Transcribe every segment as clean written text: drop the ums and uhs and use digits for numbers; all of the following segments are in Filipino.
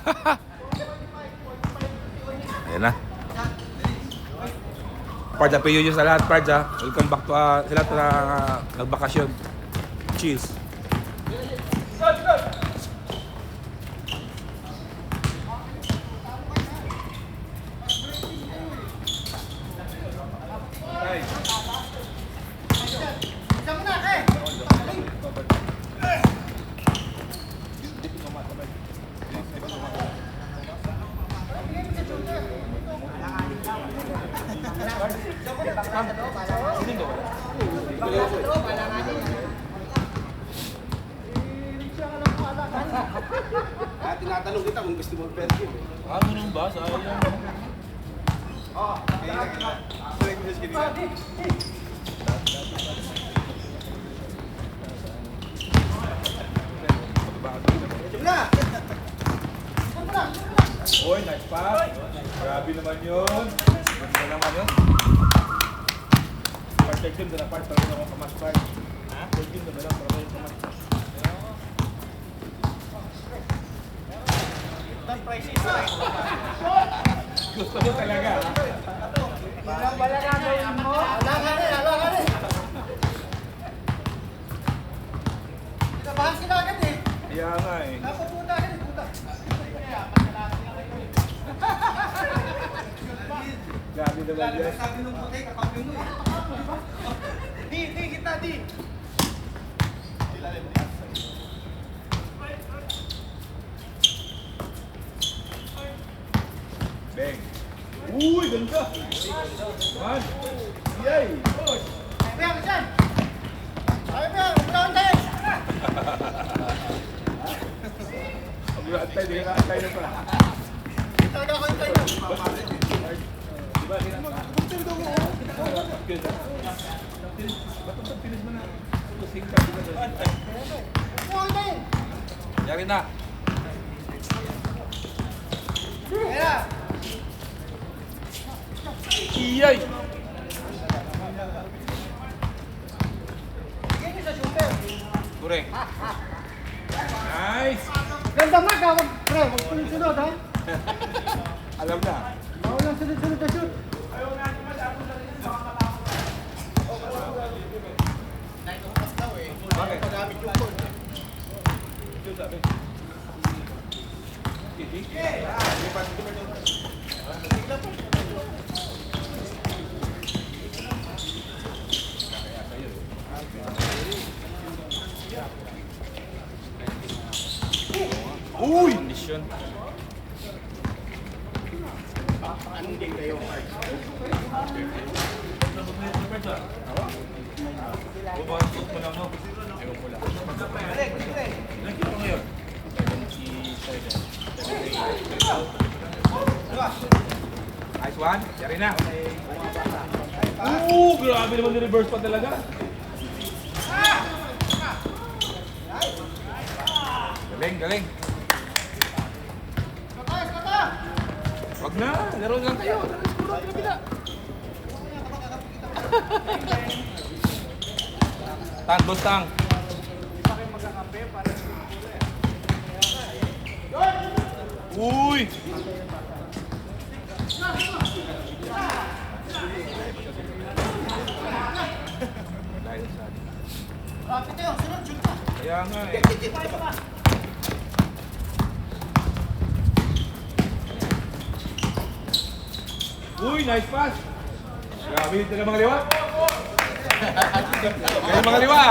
Ayan na. Pards, happy New Year sa lahat, Pards, ha. Welcome back to sa lahat na nagbakasyon. Cheers. Tinatanong kita kung gusto mo perfume. Ano nung ba? Sayang. Oy, nice pass. Grabe naman yun. Grabe naman yun. Part check yun, dala part para rin ako kamas part. Check yun, dala para rin kamas part. Gusto mo talaga, ha? Wala ka gawin mo. Wala ka rin. Kinabahan sila agad eh. Kaya nga eh. Napapunta ka rin, puta. Grabe naman yan. Sabi nung puti, kapag mo eh. Di, kita, di. Bang. Uy, ganda. Man. Yay. Ayaw ka dyan. Ayaw, umulawan tayo. Pag-ulaan tayo, di ka kaantay na pa. Talaga ako yung tayo. Diba? Ba't ang pilis mo na? Kusing ka. Umulawan tayo. Yari na. Kaya. Iyay. Bigyan niyo sa shooter. Correct. Nice. Ganda mag ha, pre, huwag sunod-sunod ha. Alam na. Bawal lang sunod-sunod na shoot. Bakit? Pagamit yung code. Uy! Kondisyon. Nice one. Yari na. Grabe naman ni-reverse pa talaga. Galing, galing. Wag na, laro lang kayo. Tang, boss tang. Uy! Rapid tayo, sunod, shoot ka. Kaya nga eh. Uy, nice pass. Grabe, ito na mga liwa. Kaya mga liwa.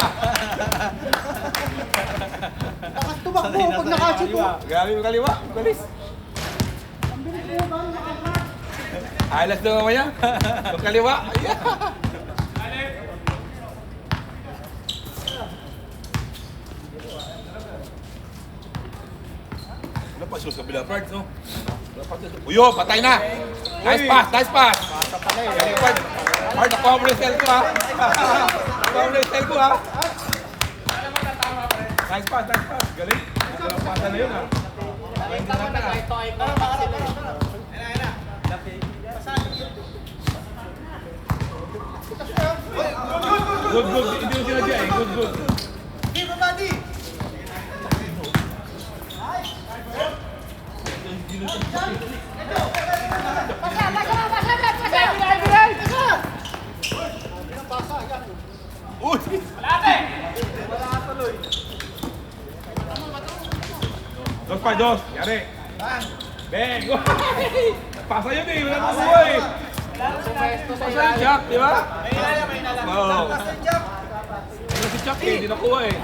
Lakas tumakbo pag nakashoot mo. Grabe mga liwa. Balis. Ang bilis mo ba? Nakashoot. Alas daw mamaya. Magkaliwa. Wala pa sus kabila parts, no? Uyo, patay na! Nice pass, nice pass! Galing Pard. Pard, nakuha mo na yung style ko, ha? Nakuha mo na yung style ko, ha? Nice pass, nice pass. Galing. Galing pasa na yun, ha? Hindi na na. Good, good. Hindi mo sinadya, eh. Good, good. Hey, babadi! Uy! Dos pa, dos. Yari. Beng! Pasa yun eh. Wala nakuha eh. Pasa yung Jack, di ba? Oo. Ano si Jack eh. Hindi nakuha eh.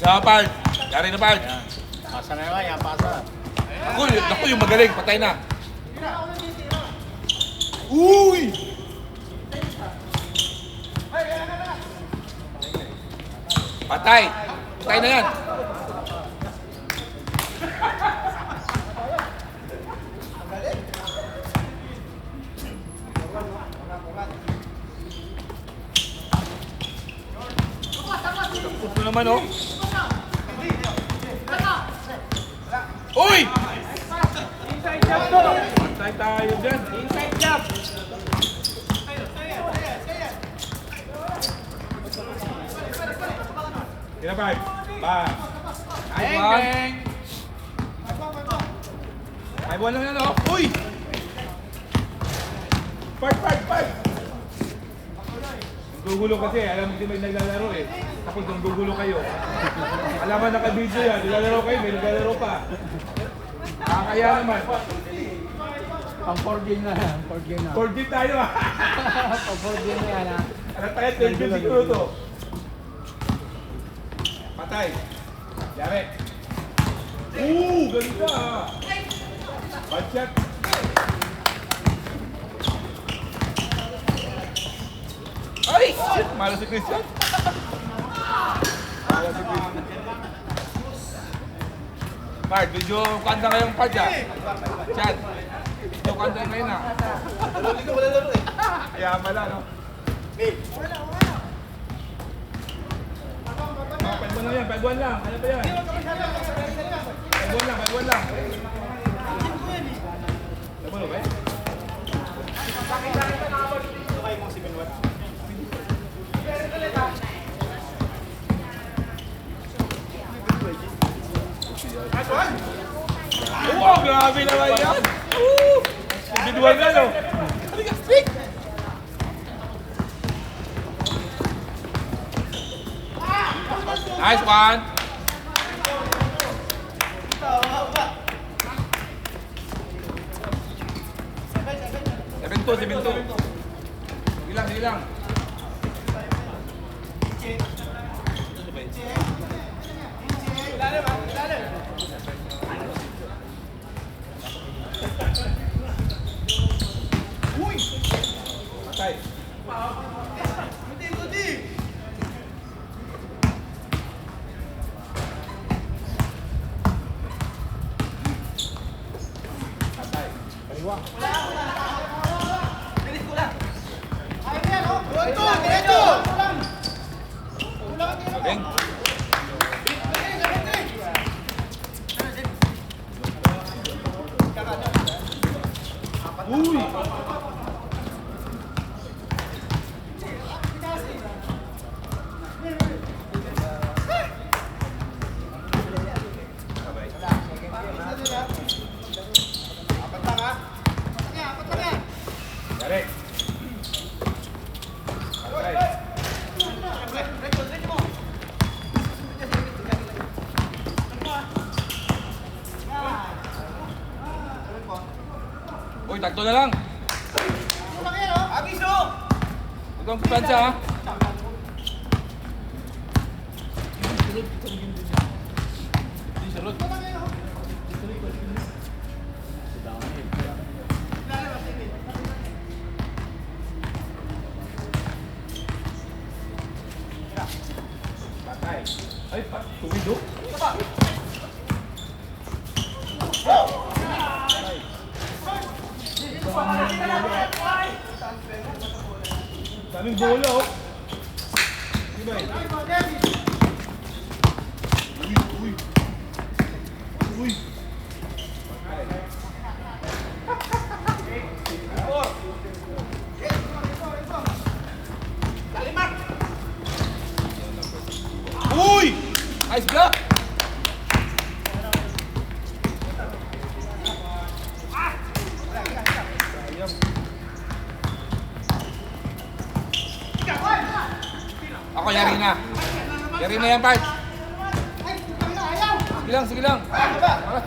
Sa part. Yari na part. Pasa na naman yan, pasa. Naku, yung magaling. Patay na. Uy! Patay. Patay na yan. Tapos na naman, oh. Uy! Inside jump to! Patay tayo dyan. Inside jump! Kinapay. Bang. Bang, One. bang! 5-1 lang yan, oh. Uy! Part. Gugulo kasi, alam mo hindi may naglalaro eh. Tapos nung gugulo kayo. Alam mo naka-video yan, naglalaro kayo, may naglalaro pa. Nakakaya naman. Pang 4 game na yan, 4 game na. 4G tayo ah. Pang 4 game na yan ha. Alam tayo, 12 game siguro to. Patay. Yari. Ganda ah. Bad shot. Ay! Shit! Malas si Christian. Malas si Christian. Part, medyo kanta ngayong part ah. Chat. Medyo kanta ngayon ah. Wala laro eh. Kaya pala no? Oh, 5-1 lang yan, 5-1 lang. Ano ba yan? 5-1 lang, 5-1 lang. Ano ba yan? Oh, grabe naman yan! Individual na, no? Halika, stick! Nice one! Seven two. Sige lang. Patay. Beng. Uy! Yari. Uy, takto na lang. Huwag kang kumpiyansa ha. Patay. Ay, tumido. Daming bola, oh. Di ba eh? Uy. Uy. Uy! Nice block! Ako, yari na. Yari na yan, Bart. Sige lang. Malas.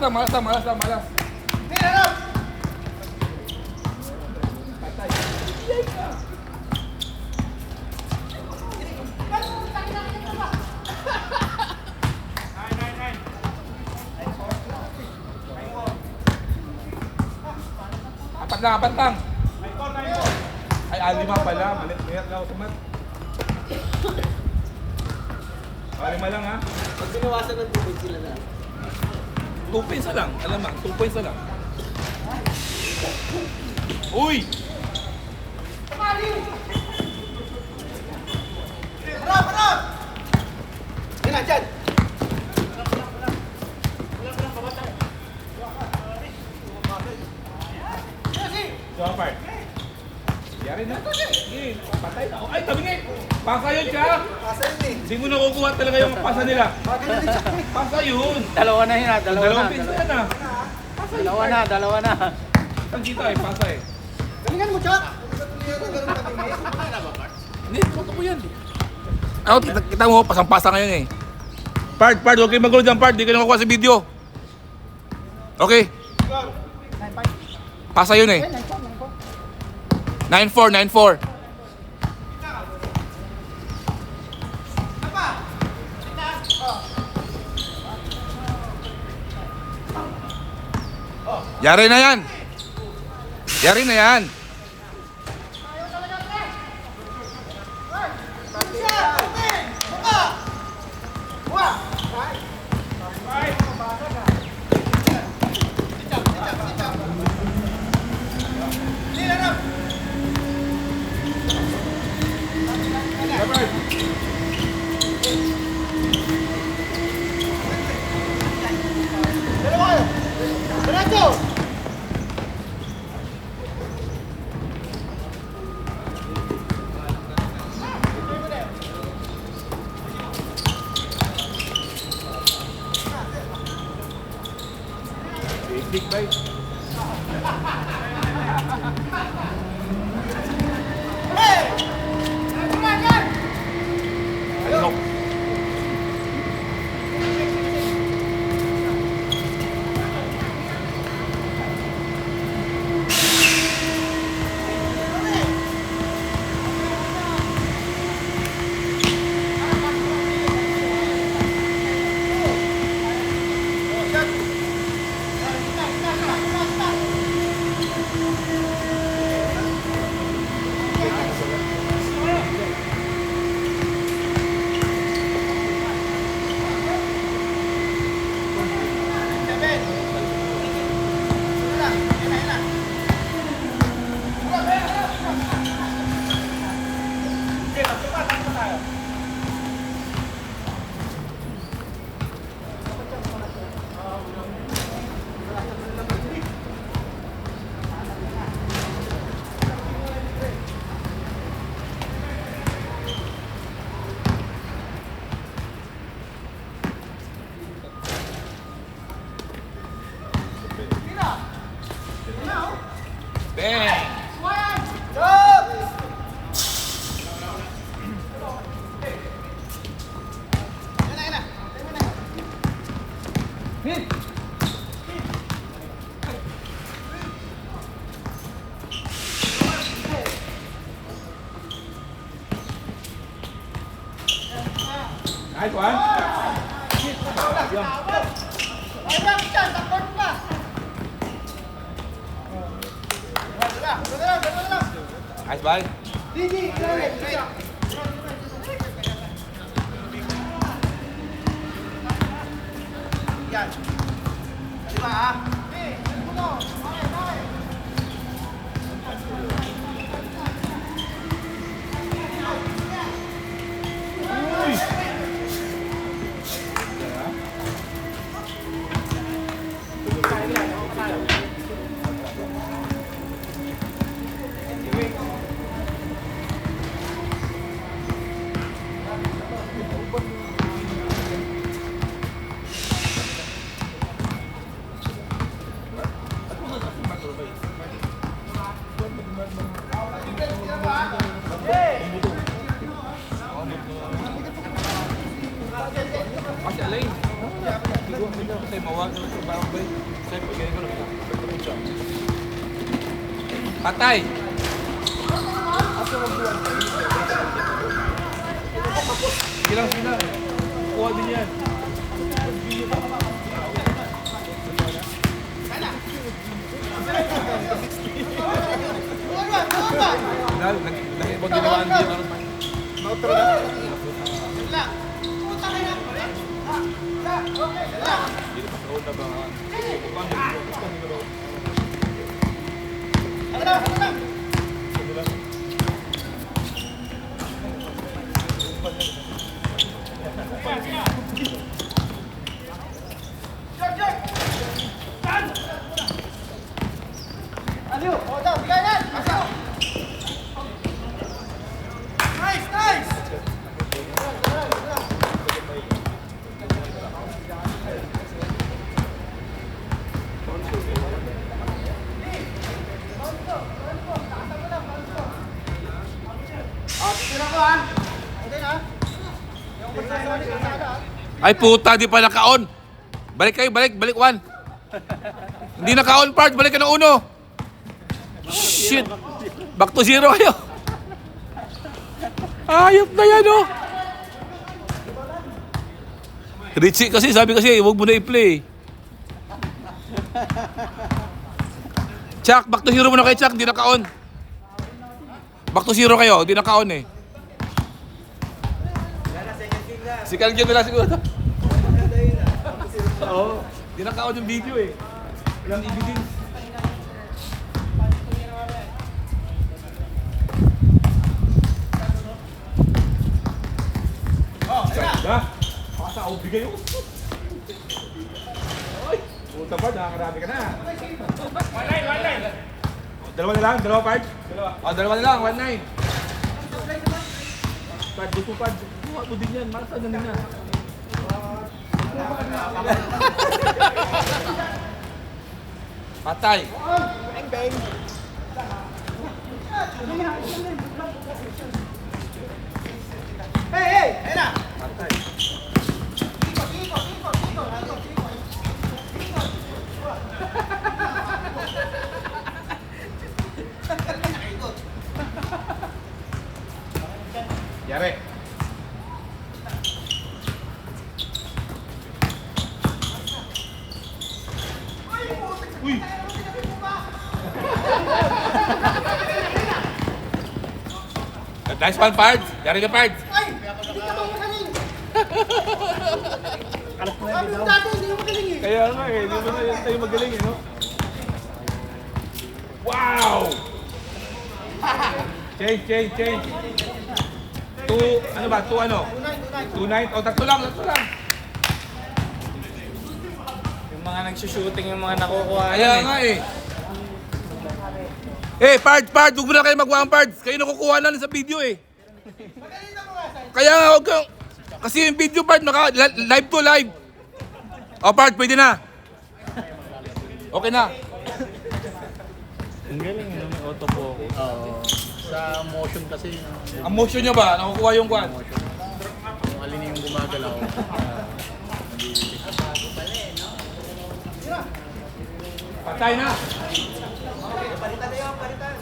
Apat lang. Ay, 5 pala. Malit lang ako sa mat. 5 lang, ha? Pag binawasan ng tubig sila na. 2 points na lang. Alam mo, 2 points na lang. Uy! Harap! Yan na, dyan! So, Bart. Yari na. Sige, patay na. Ay, tabi nga. Pasa yun siya. Pasa yun eh. Hindi mo nakukuha talaga yung pasa nila. Bagay na din siya. Pasa yun. Dalawa na yun, Dalawang pins na yan, ah. Dalawa na. Ang kita eh, pasa eh. Galingan mo, Chuck! Hindi, foto ko yan. Ano, kita mo, pasang-pasa ngayon eh. Part, huwag kayo magulo dyan, Part. Hindi ka nakukuha sa video. Okay. Pasa yun eh. 9-4. Yari na yan. Big bite. Ayun. Bang! Nice one. Nice ball. Yan. Diba ah? Kasi alain. Kasi mawag naman sa bawang bay. Kasi pagkaya ko lang. Patay! Sige lang sila. Kuha din yan. Nag-ibang ginawaan din. Nice! Ay puta, di pa naka-on. Balik kayo, balik one. Hindi naka-on part, balik ka ng uno. Shit. Back to zero kayo. Ayop na yan, oh. Richie kasi, sabi kasi, huwag mo na i-play. Chuck, back to zero mo na kayo, Chuck. Hindi naka-on. Back to zero kayo, hindi naka-on eh. Second game nila siguro. Oo. Hindi naka-on yung video eh. Walang evidence. Ha? Pasa, bigay yung Ay! Puta pa, nakakarami ka na. One line. Dalawa na lang, dalawa part. Dalawa na lang, 1-9. Pad, gusto pad. Buha mo din yan, masa na nila. Patay. Bang bang. Hey! Ayun na! Patay. Yari. Uy! Nice one, Pards. Yari ka, Pards. Ay! Hindi ka ba magaling? Sabi mo dati, hindi ka magaling eh. Kaya nga eh, hindi mo na tayo magaling eh, no? Wow! Change. Ano ba? 2 ano? 2-9. O, tatlo lang. Yung mga nagsushooting, yung mga nakukuha. Kaya nga eh. Pards, huwag mo na kayo magwang Pards. Kayo nakukuha na sa video eh. Kaya nga, huwag kang... Kasi yung video Pards, live to live. O Pards, pwede na. Okay na. Ang galing, may autofocus. Oo. Sa motion kasi. Ang motion nyo ba? Nakukuha yung kwan? Kung alin yung gumagalaw. Patay na. Palitan na yun, palitan.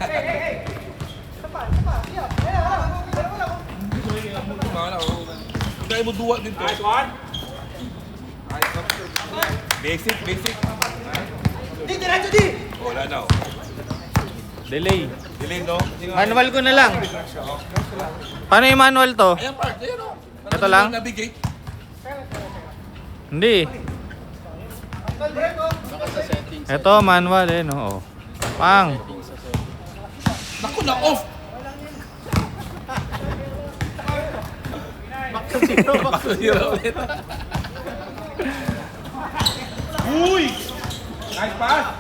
Hey! Isa pa. Wala. Hindi tayo mo duwa dito. Nice one. Basic. Di, diretso di! Wala na. Delay. Dilim, no? Manual ko na lang. Paano yung manual to? Ayan, Pards. Ayan, no? Ito lang? Navigate. Hindi. Ito, manual eh, no? Oh. Pang. Naku, na-off. Back to zero ulit. Uy! Nice pass.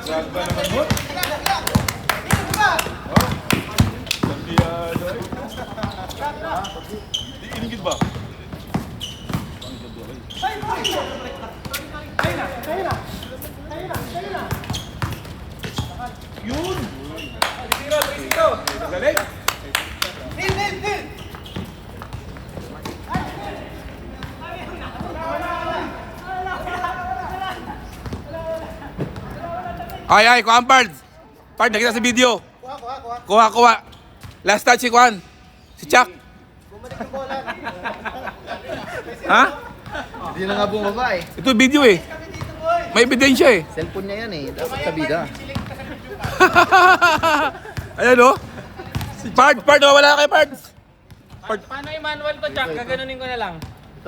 Grabe ba naman mo? Sandiado eh. Di inigit ba? Yun! 3-0. Ay, kuhaan, Pard. Pard, nakita sa video. Kuha. Last touch si Kuhan. Si Chuck. Bumalik yung bola. Ha? Hindi na nga bumaba eh. Ito video eh. May ebidensya eh. Cellphone niya yan eh. Dapat sa bida. Ayan o. Pard, wala kay Pard. Paano yung manual to, Jack? Gaganunin ko na lang.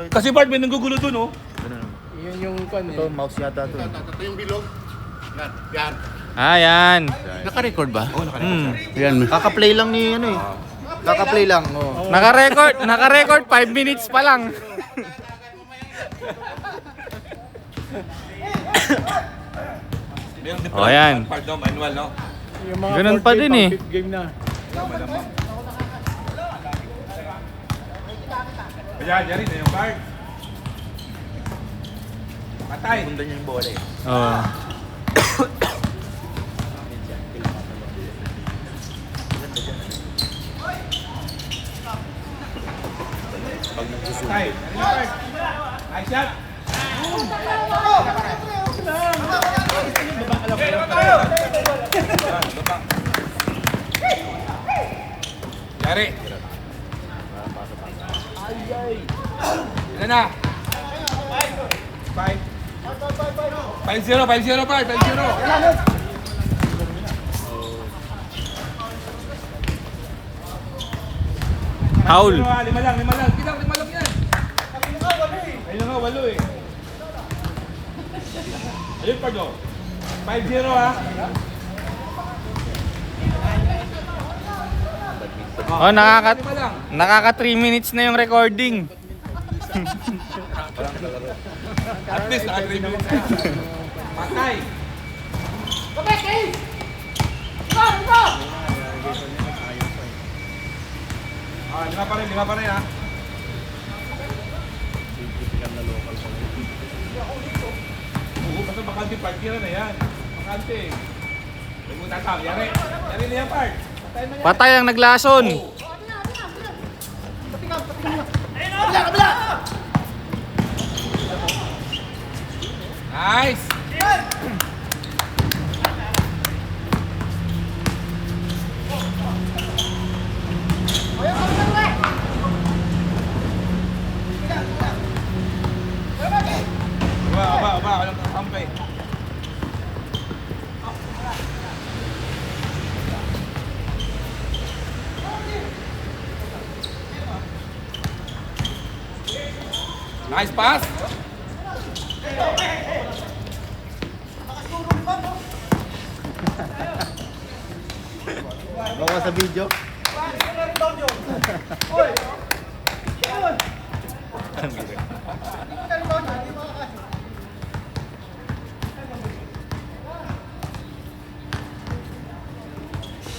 Kasi Pard, may nanggugulo dun oh. Yun yung kwan eh. Ito, mouse yata ito. Ah, yan. Naka-record ba? Oo, Hmm. Yan. Kaka-play lang ni ano eh. Kaka-play lang. Oh. Naka-record 5 minutes pa lang. Oh, ayan. Pard no, manual no. Yung mga Ganun fourth pa game, din pang eh. fifth game na. Ayan, yan rin na yung Pard. Patay. Pundan niya yung bola eh. Oh. Patay. Yan yung Pard. Nice shot. Yari. Ilan na? 5-0, 5-0. Foul. Lima lang. Lima lang yan. Ayun nga, 8 eh. Ayun pa do. 5-0 ha. Oh, lima lang. nakaka 3 minutes na yung recording. At least naka-3 minutes na. Patay. Lima pa rin ha. Oo, basta bakante party na yan. Bakante. Huwag mo tatang. Yari na yan, Pard. Patay mo yan. Patay ang naglason. Nice. Aba, walang kakampi. Nice pass. Bawa sa video.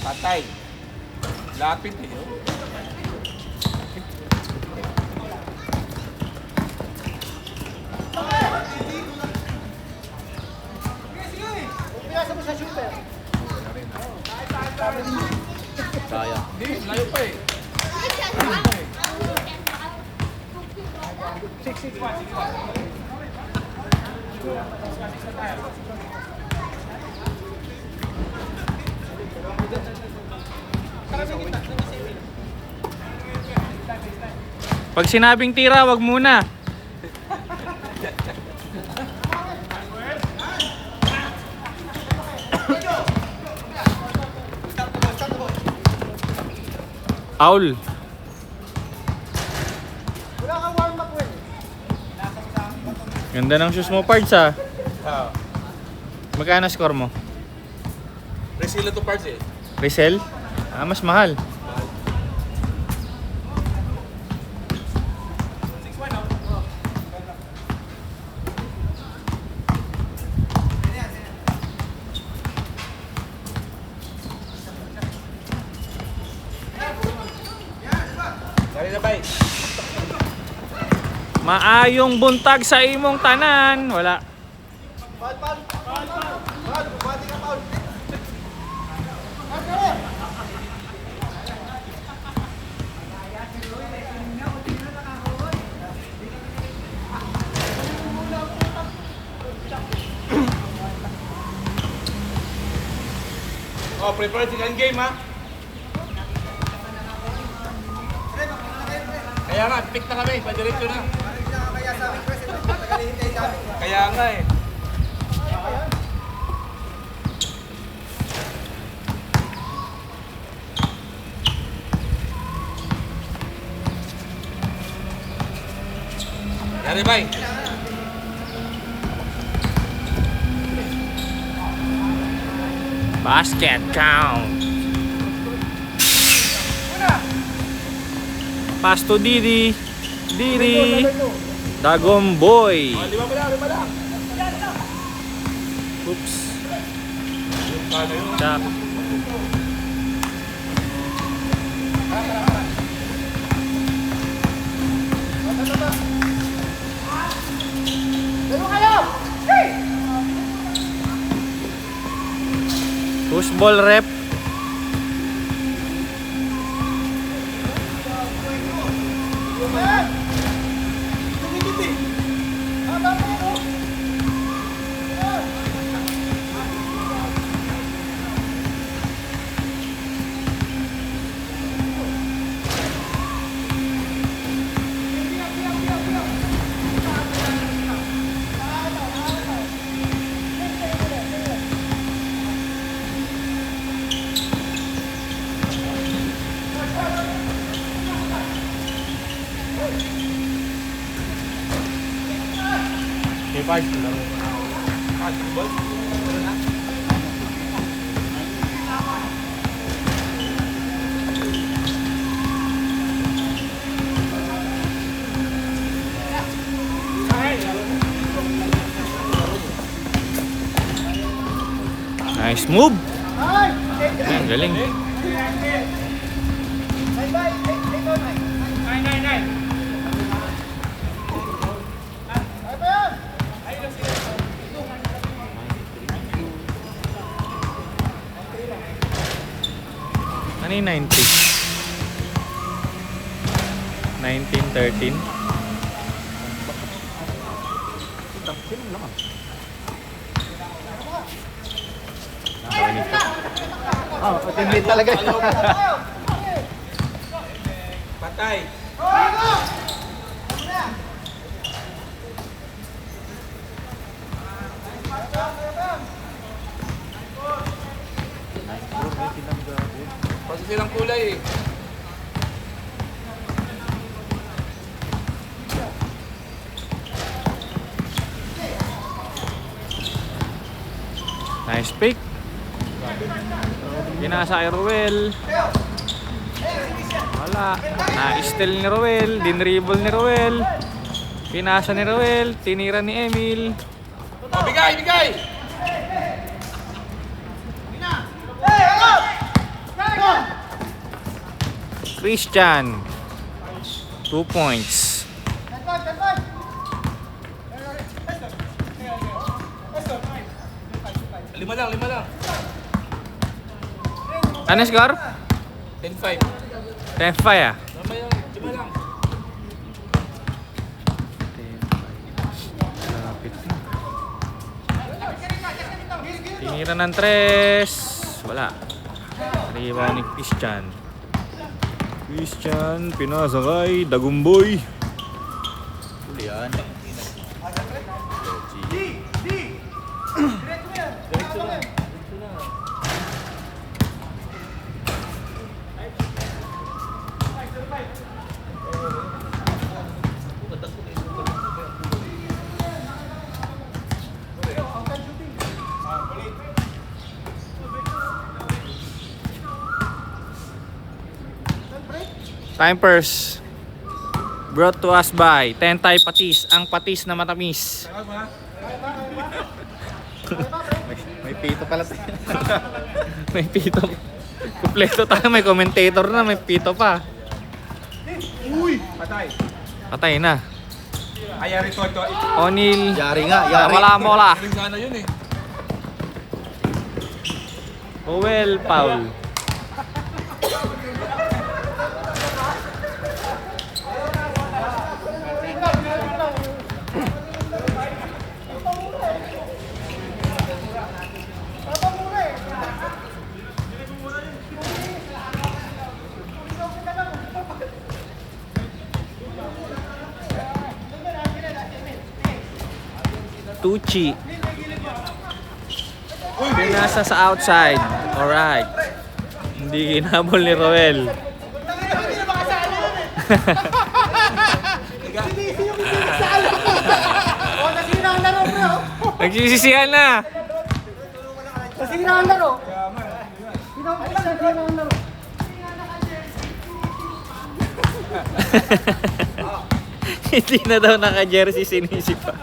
Patay. Lapit eh. Oh. Piyasa mo sa shooter. Kaya. Hindi, layo pa eh. Pag sinabing tira, wag muna. Foul. Wala kang warm up well. Ganda ng shoes mo, Pards ah. Magkano score mo? Resila to parts eh. Resell? Ah, mas mahal. Yari na bay. Maayong buntag sa imong tanan. Wala. Foul. Bumati ka, foul. Oh, prepare second game ha. Kaya nga, pick na kami, padiretso na. Kaya nga eh. Yari bay. Basket count. Pass to Didi. Didi. Dagom boy. Lima lang. Oops. Paano yun? Chak. Push ball rep. Okay, 5 lang. Ball. Nice move. Ayan, galing. Ano yung 90? 1913. Oh, teammate talaga. Patay. Kasi silang kulay eh. Nice pick. Pinasa kay Ruel. Wala. Na-steal ni Ruel. Dinribble ni Ruel. Pinasa ni Ruel. Tinira ni Emil. Oh, bigay! Christian. 2 points. Lima lang. Ano score? 10-5. 10-5 ah. Lima lang. Tinira ng 3. Wala. Rebound ni Christian. Pinasa kay Dagumboy. Huli yan. Time purse. Brought to us by Tentay Patis. Ang patis na matamis. May pito pala. May pito. Kompleto tayo. May commentator na. May pito pa. Uy! Patay. Patay na. Ayari to. O'Neal. Yari nga, yari. Wala mo la. Galing sana yun eh. Ruel Paul. Tucci. Pinasa sa outside. Alright. Hindi hinabol ni Roel. Oh, nasira ang laro, bro. Nagsisisihan na. Nasira ang laro. Nasira ang laro. Hindi na daw naka-jersey sinisi pa.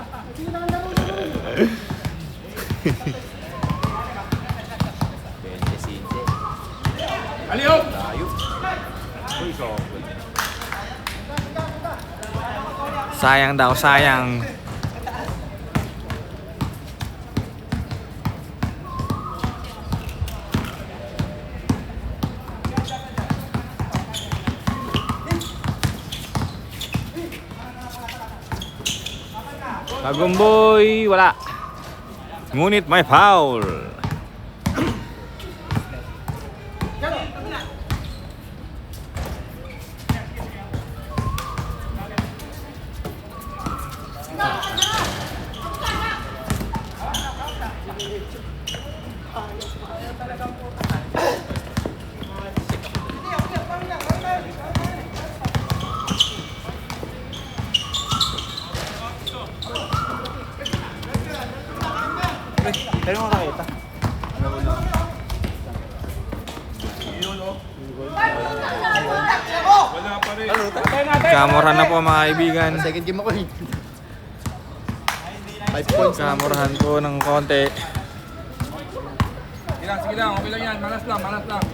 Aliyo! Sayang daw, sayang. Bagumboy, wala. Ngunit may foul. Wala pa rin. Kamorahan na po mga kaibigan. Second game ako eh. 5 points. Kamorahan po ng konti. Sige lang, okay lang yan. Malas lang, malas lang.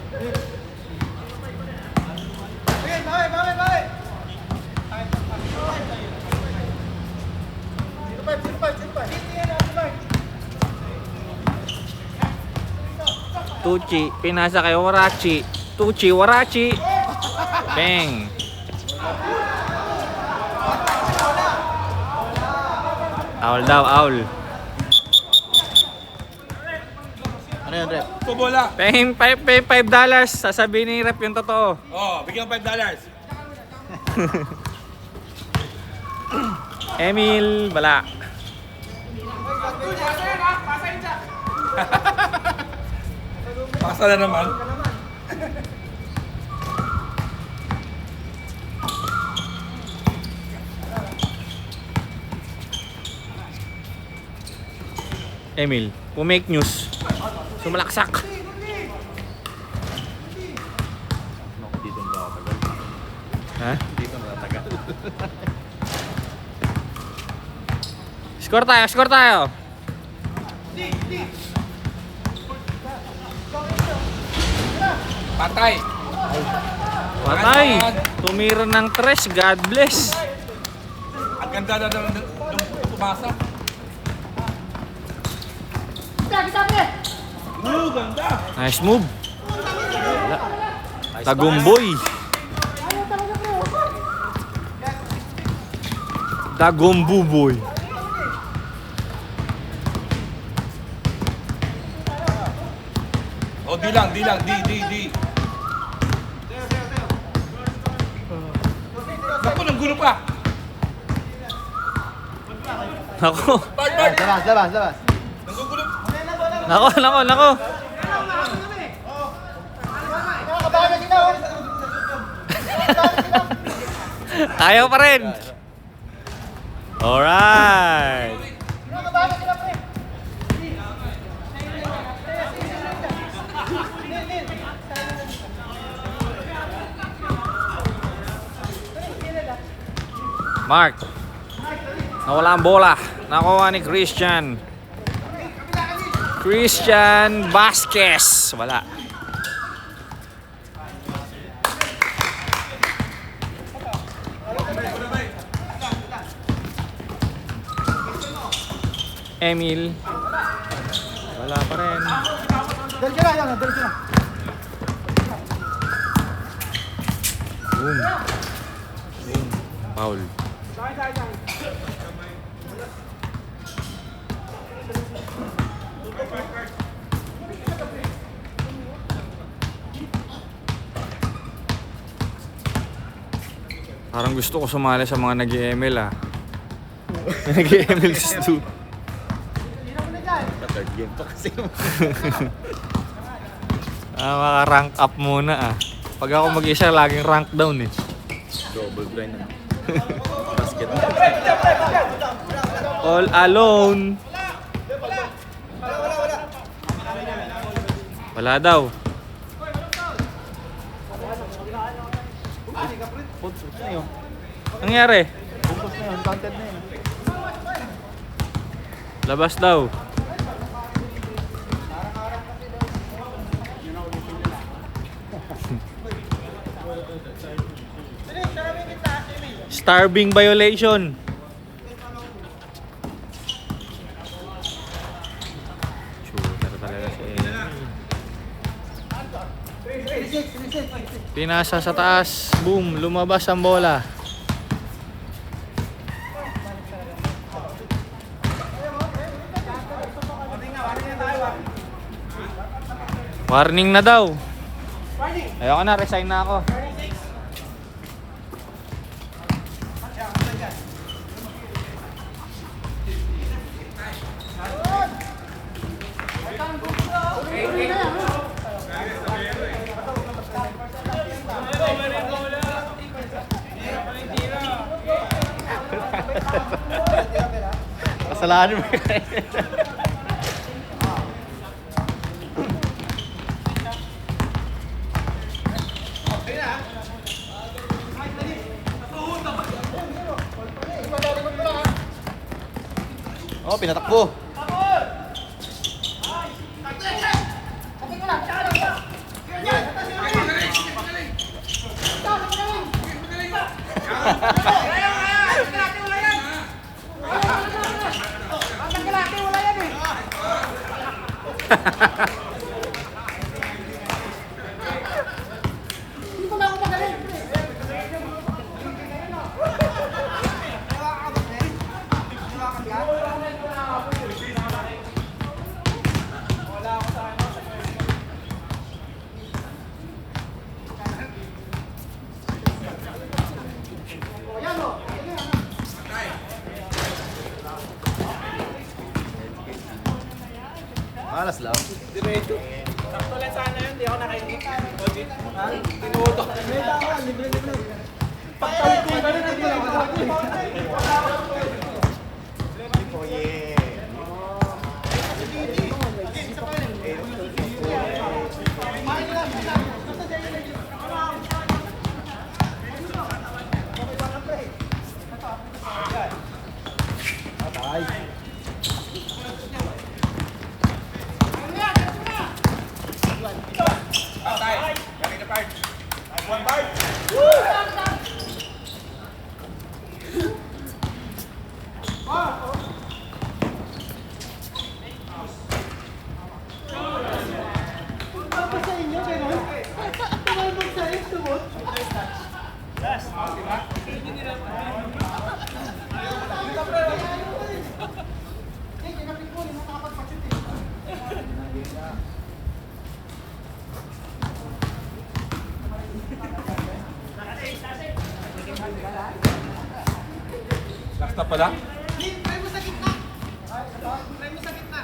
Bakit? Tucci, pinasa kay Warachi. Tucci, Warachi. Bang. Owl daw, owl. Ano yan, Rep? Pubola. Pay $5. Sasabihin ni Rep yung totoo. Oh, bigyan $5. Emil, bala. Pasa na naman. Emil, make news. Sumalaksak. Dito na ako tagal. Ha? Dito na tagal. Score tayo. Patay. Patay. Tumira ng 3, God bless. Ang ganda na nung pumasa. Ganda. Nice move. Tagumboy. Tagumbuboy. Oh, di lang. Di. Naku, nang gulo pa. Nako. Bag. Labas. Nanggugulo. Nako. Ayaw pa rin. Alright. Mark. Nawala ang bola. Nakuha ni Christian Vasquez. Wala. Emil. Wala pa rin. Dali ka na. Boom. Foul. Parang gusto ko sumali sa mga nag-ML ah. Nag-ML sa stu. Third game pa kasi. Maka-rank up muna ah. Pag ako mag-isa, laging rank down eh. Double grind na. Basket. All alone. Wala daw. Puntos na yun. Nangyari? Puntos na yun. Counted na yun. Labas daw. Starving violation. Shooter talaga si Amy. Pinasa sa taas. Boom. Lumabas ang bola. Warning na daw. Ayoko na, resign na ako. Kasalanan mo. Oh, pinatakbo. Malas lang. Sakto lang sana yun, di ako nakainip. Tinutok. Pagkalit ko ba rin, hindi lang Last na pala? Try mo sa gitna. Try mo sa gitna.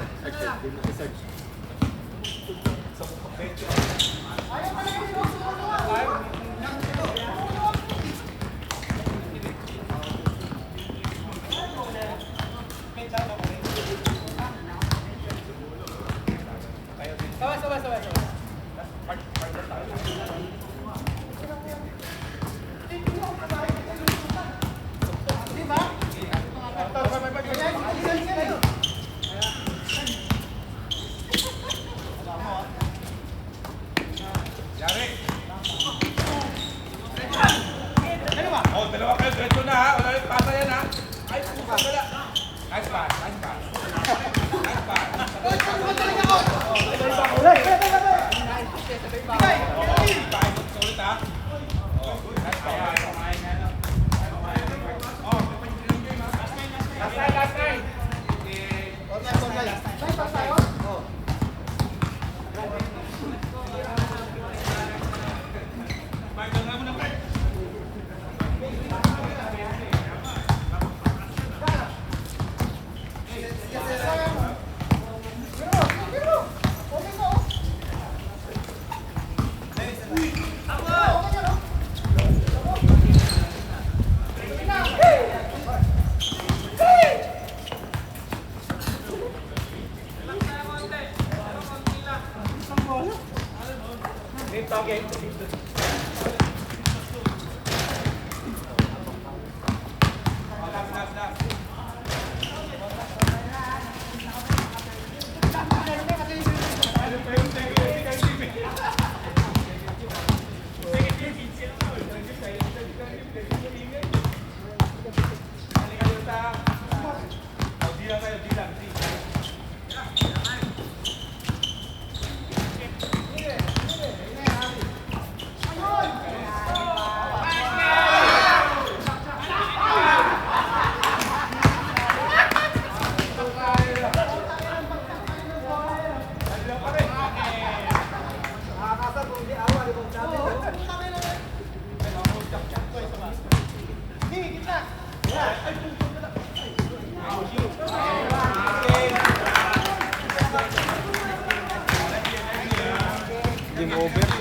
Oh, dalawa kayo. Diretso na ha. Wala rin pasa yan ha. Ay, pusa wala. Nice pass. Nice pass. Nice pass. Sulit ha. Oh, nice pass. Last time. game over.